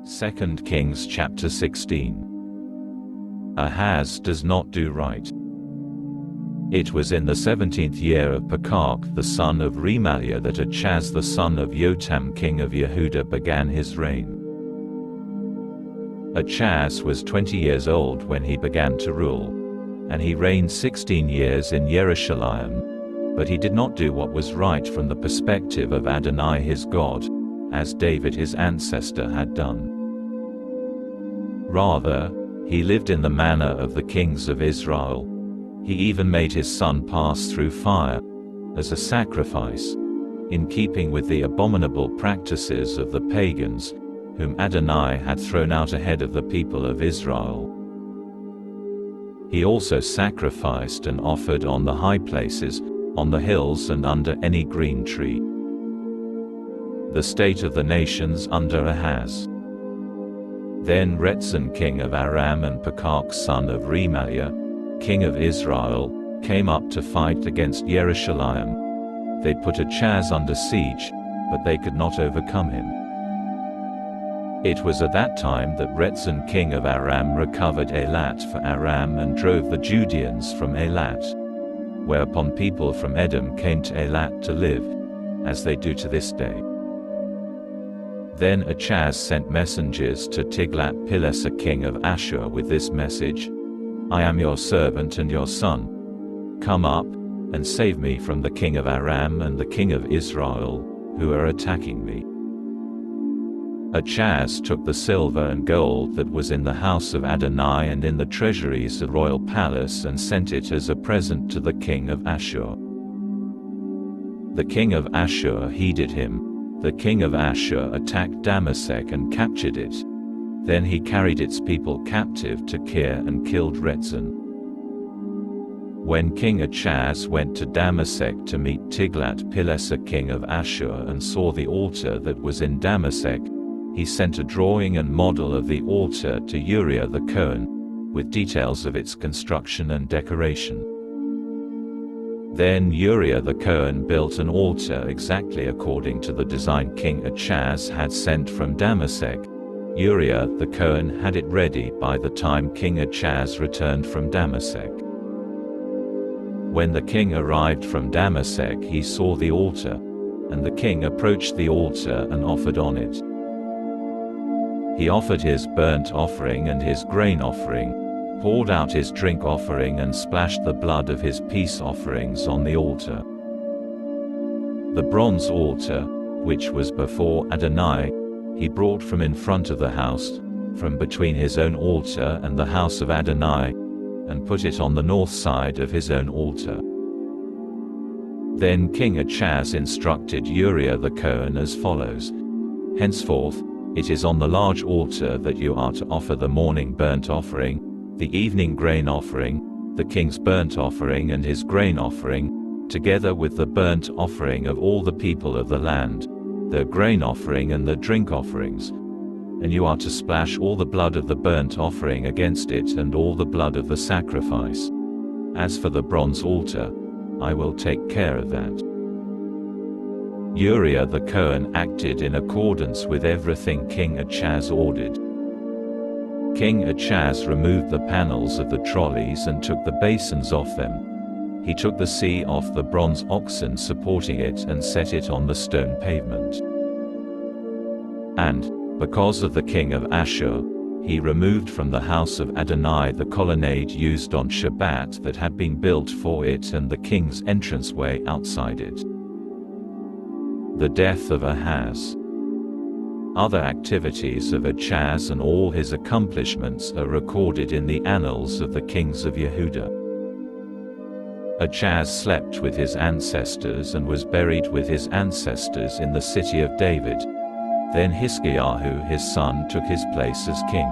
2 Kings chapter 16. Ahaz does not do right. It was in the 17th year of Pekah the son of Remaliah that Ahaz the son of Jotam king of Yehuda began his reign. Ahaz was 20 years old when he began to rule, and he reigned 16 years in Jerusalem, but he did not do what was right from the perspective of Adonai his God, as David his ancestor had done. Rather, he lived in the manner of the kings of Israel. He even made his son pass through fire, as a sacrifice, in keeping with the abominable practices of the pagans, whom Adonai had thrown out ahead of the people of Israel. He also sacrificed and offered on the high places, on the hills and under any green tree. The state of the nations under Ahaz. Then Rezin king of Aram and Pekah son of Remaliah, king of Israel, came up to fight against Jerusalem. They put Ahaz under siege, but they could not overcome him. It was at that time that Rezin king of Aram recovered Eilat for Aram and drove the Judeans from Eilat, whereupon people from Edom came to Eilat to live, as they do to this day. Then Ahaz sent messengers to Tiglath-Pileser king of Ashur with this message: I am your servant and your son. Come up, and save me from the king of Aram and the king of Israel, who are attacking me. Ahaz took the silver and gold that was in the house of Adonai and in the treasuries of the royal palace and sent it as a present to the king of Ashur. The king of Ashur heeded him. The king of Ashur attacked Damascus and captured it. Then he carried its people captive to Kir and killed Rezin. When King Ahaz went to Damascus to meet Tiglath-Pileser king of Ashur and saw the altar that was in Damascus, he sent a drawing and model of the altar to Uriah the Kohen, with details of its construction and decoration. Then Uriah the Kohen built an altar exactly according to the design King Ahaz had sent from Damascus. Uriah the Kohen had it ready by the time King Ahaz returned from Damascus. When the king arrived from Damascus, he saw the altar, and the king approached the altar and offered on it. He offered his burnt offering and his grain offering, poured out his drink offering and splashed the blood of his peace offerings on the altar. The bronze altar, which was before Adonai, he brought from in front of the house, from between his own altar and the house of Adonai, and put it on the north side of his own altar. Then King Ahaz instructed Uriah the Kohen as follows: Henceforth, it is on the large altar that you are to offer the morning burnt offering, the evening grain offering, the king's burnt offering and his grain offering, together with the burnt offering of all the people of the land, their grain offering and the drink offerings. And you are to splash all the blood of the burnt offering against it and all the blood of the sacrifice. As for the bronze altar, I will take care of that. Uriah the Kohen acted in accordance with everything King Ahaz ordered. King Ahaz removed the panels of the trolleys and took the basins off them. He took the sea off the bronze oxen supporting it and set it on the stone pavement. And, because of the king of Ashur, he removed from the house of Adonai the colonnade used on Shabbat that had been built for it and the king's entranceway outside it. The death of Ahaz. Other activities of Ahaz and all his accomplishments are recorded in the annals of the kings of Yehuda. Ahaz slept with his ancestors and was buried with his ancestors in the city of David. Then Hezekiah his son took his place as king.